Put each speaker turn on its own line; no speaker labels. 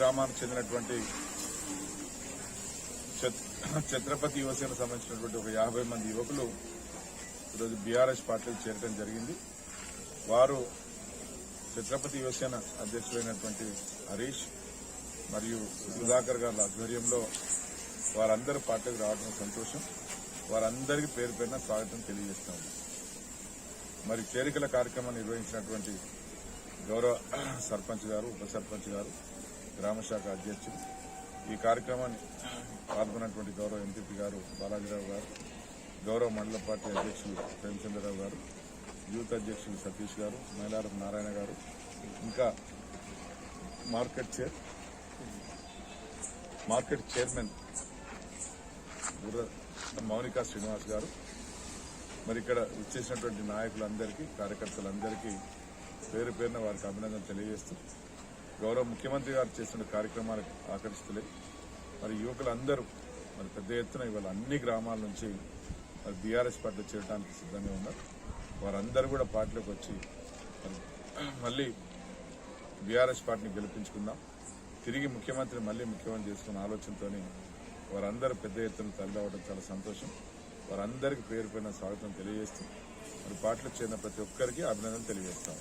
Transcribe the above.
గ్రామానికి చెందినటువంటి ఛత్రపతి యువసేన సంబంధించినటువంటి ఒక 50 మంది యువకులు ఈరోజు బీఆర్ఎస్ పార్టీకి చేరడం జరిగింది. వారు ఛత్రపతి యువసేన అధ్యక్షులైనటువంటి హరీష్ మరియు సుధాకర్ గారి ఆధ్వర్యంలో వారందరూ పార్టీకి రావడం సంతోషం. వారందరికీ పేరు పేరున స్వాగతం తెలియజేస్తాము. మరి చేరికల కార్యక్రమాన్ని నిర్వహించినటువంటి గౌరవ సర్పంచ్ గారు, ఉప సర్పంచ్ గారు, గ్రామశాఖ అధ్యక్షులు, ఈ కార్యక్రమాన్ని పాల్గొన్నటువంటి గౌరవ ఎంపీపీ గారు బాలాజీరావు గారు, గౌరవ మండల పార్టీ అధ్యక్షులు ప్రేమచంద్రరావు గారు, యూత్ అధ్యక్షులు సతీష్ గారు, మైలారం నారాయణ గారు, ఇంకా మార్కెట్ చైర్మన్ మౌనికా శ్రీనివాస్ గారు, మరి ఇక్కడ వచ్చేసినటువంటి నాయకులందరికీ, కార్యకర్తలందరికీ పేరు పేరున వారికి అభినందనలు తెలియజేస్తూ, గౌరవ ముఖ్యమంత్రి గారు చేస్తున్న కార్యక్రమాలకు ఆకర్షితులై మరి యువకులందరూ మరి పెద్ద ఎత్తున ఇవాళ అన్ని గ్రామాల నుంచి మరి బీఆర్ఎస్ పార్టీలో చేరడానికి సిద్ధంగా ఉన్నారు. వారందరూ కూడా పార్టీలోకి వచ్చి మళ్ళీ బీఆర్ఎస్ పార్టీని గెలిపించుకుందాం, తిరిగి ముఖ్యమంత్రి మళ్ళీ ముఖ్యమంత్రి చేసుకున్న ఆలోచనతో వారందరూ పెద్ద ఎత్తున తరలిరావడం చాలా సంతోషం. వారందరికీ పేరు పైన స్వాగతం తెలియజేస్తూ మరి పార్టీలో చేరిన ప్రతి ఒక్కరికి అభినందనలు తెలియజేస్తాం.